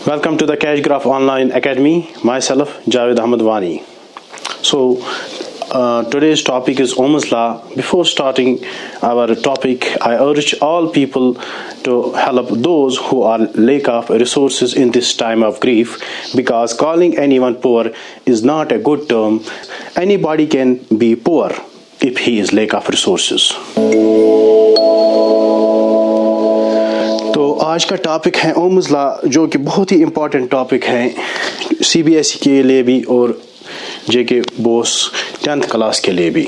Welcome to the Cash Graph Online Academy. Myself, Javed Ahmed Wani. So, today's topic is Ohm's Law. Before starting our topic, I urge all people to help those who are lack of resources in this time of grief, because calling anyone poor is not a good term. Anybody can be poor if he is lack of resources. तो आज का topic है Ohm's law, जो कि बहुत ही important topic है CBSE के लिए भी और जेके बोस 10th क्लास के लिए भी।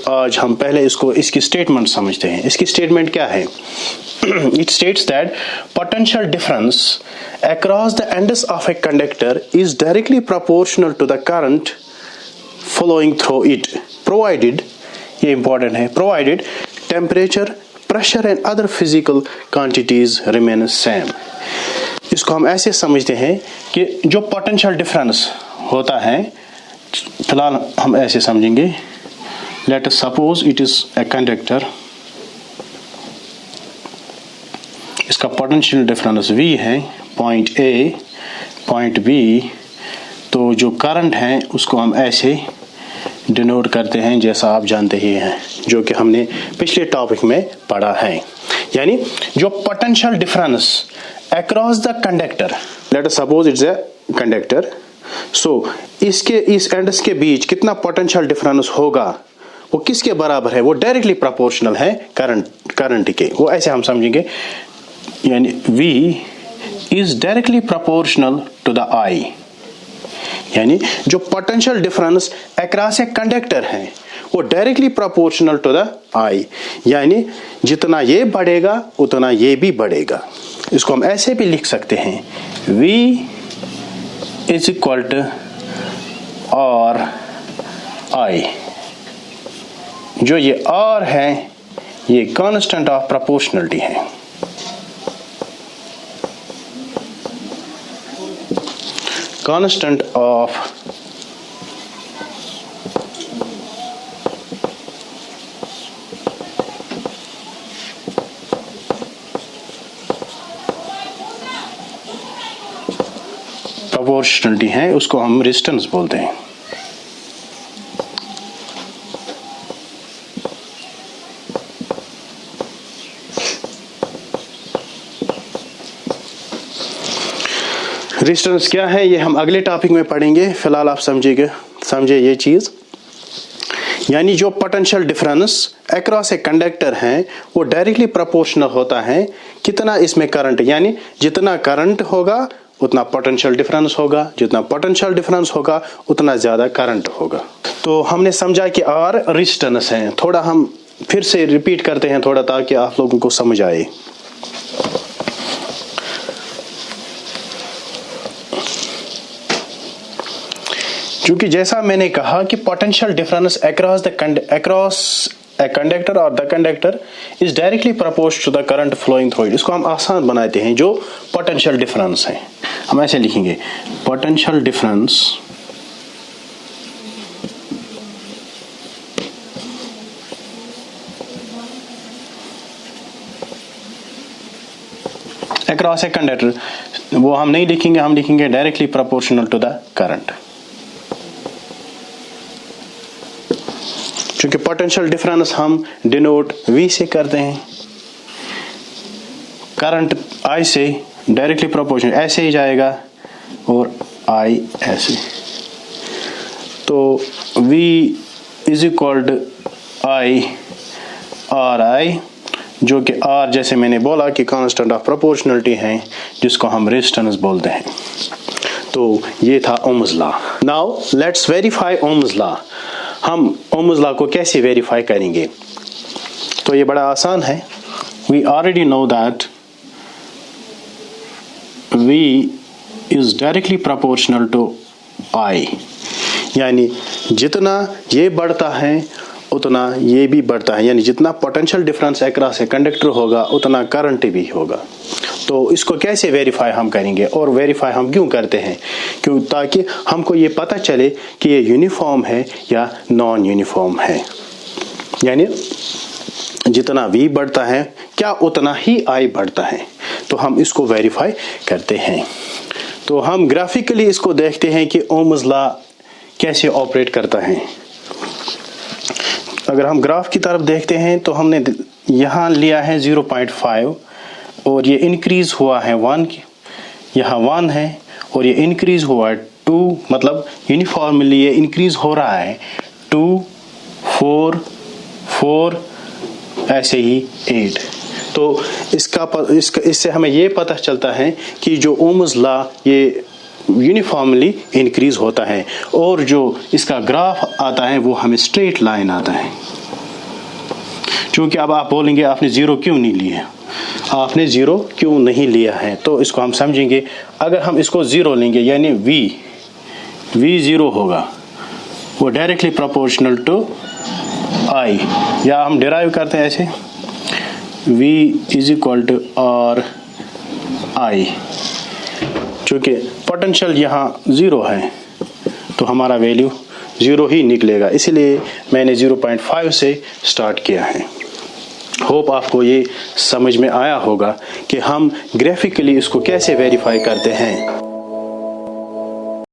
आज हम पहले इसकी स्टेटमेंट समझते हैं। इसकी स्टेटमेंट क्या है? It states that potential difference across the ends of a conductor is directly proportional to the current flowing through it, provided, ये important है, provided temperature, pressure and other physical quantities remain same। इसको हम ऐसे समझते हैं कि जो potential difference होता है, फिलहाल हम ऐसे समझेंगे, let us suppose it is a conductor, इसका पोटेंशियल डिफरेंस V है, पॉइंट A पॉइंट B, तो जो करंट है उसको हम ऐसे डिनोट करते हैं जैसा आप जानते ही हैं, जो कि हमने पिछले टॉपिक में पढ़ा है। यानी जो potential difference across the conductor, let us suppose it's a conductor, इसके इस एंड्स के बीच कितना पोटेंशियल डिफरेंस होगा, वो किसके बराबर है? वो डायरेक्टली प्रोपोर्शनल है करंट के। वो ऐसे हम समझेंगे, यानी V is directly proportional to the I। यानी जो potential difference across a conductor है वो directly proportional to the I, यानी जितना ये बढ़ेगा उतना ये भी बढ़ेगा। इसको हम ऐसे भी लिख सकते हैं, V is equal to R I। जो ये R है ये कांस्टेंट ऑफ प्रोपोर्शनलिटी है। Constant of प्रोपोर्शनलिटी है, उसको हम रेजिस्टेंस बोलते हैं। रेजिस्टेंस क्या है ये हम अगले टॉपिक में पढ़ेंगे, फिलहाल आप समझे ये चीज। यानी जो potential difference across a conductor है वो डायरेक्टली प्रोपोर्शनल होता है कितना इसमें करंट, यानी जितना करंट होगा उतना पोटेंशियल डिफरेंस होगा, जितना पोटेंशियल डिफरेंस होगा उतना ज्यादा करंट होगा। तो हमने समझा कि R रेजिस्टेंस है। थोड़ा हम फिर से रिपीट करते हैं थोड़ा, ताकि आप लोगों को समझ आए। क्योंकि जैसा मैंने कहा कि potential difference across a conductor और the conductor is directly proportional to the current flowing through it. इसको हम आसान बनाते हैं, जो पोटेंशियल डिफरेंस है हम ऐसे लिखेंगे, potential difference across a conductor, वो हम नहीं लिखेंगे, हम लिखेंगे directly proportional to the current. क्योंकि पोटेंशियल डिफरेंस हम डिनोट V से करते हैं, करंट I से डायरेक्टली प्रोपोर्शनल ऐसे ही जाएगा और I ऐसे। तो V is equal to I RI, जो कि R जैसे मैंने बोला कि कांस्टेंट ऑफ प्रोपोर्शनलिटी है, जिसको हम रेजिस्टेंस बोलते हैं। तो ये था Ohm's law. Now let's verify Ohm's law. हम ओम्स लॉ को कैसे वेरीफाई करेंगे? तो ये बड़ा आसान है। We already know that V is directly proportional to I, यानी जितना ये बढ़ता है उतना ये भी बढ़ता है, यानी जितना potential difference across a conductor होगा उतना करंट भी होगा। तो इसको कैसे वेरीफाई हम करेंगे, और वेरीफाई हम क्यों करते हैं? क्यों? ताकि हमको ये पता चले कि ये यूनिफॉर्म है या नॉन यूनिफॉर्म है। यानी जितना V बढ़ता है क्या उतना ही I बढ़ता है। तो हम इसको वेरीफाई करते हैं। तो हम ग्राफिकली इसको देखते हैं कि ओम्स लॉ कैसे ऑपरेट करता है। अगर हम ग्राफ की तरफ देखते हैं तो हमने यहाँ लिया है 0.5 और ये इंक्रीज हुआ है 1, यहाँ 1 है और ये इंक्रीज हुआ है 2, मतलब यूनिफॉर्मली ये इंक्रीज हो रहा है 2, 4, 4, ऐसे ही 8। तो इससे हमें ये पता चलता है कि जो ओम्स लॉ ये यूनिफॉर्मली इंक्रीज होता है और जो इसका ग्राफ आता है वो हमें स्ट्रेट लाइन आता है। क्योंकि अब आप बोलेंगे आपने 0 क्यों नहीं लिया, आपने 0 क्यों नहीं लिया है, तो इसको हम समझेंगे। अगर हम इसको 0 लेंगे यानी v 0 होगा, वो डायरेक्टली प्रोपोर्शनल टू I, या हम डिराइव करते हैं ऐसे v is equal to r I। चूँकि पोटेंशियल यहाँ 0 है तो हमारा वैल्यू 0 ही निकलेगा, इसलिए मैंने 0.5 से स्टार्ट किया है। होप आपको ये समझ में आया होगा कि हम ग्राफिकली इसको कैसे वेरीफाई करते हैं।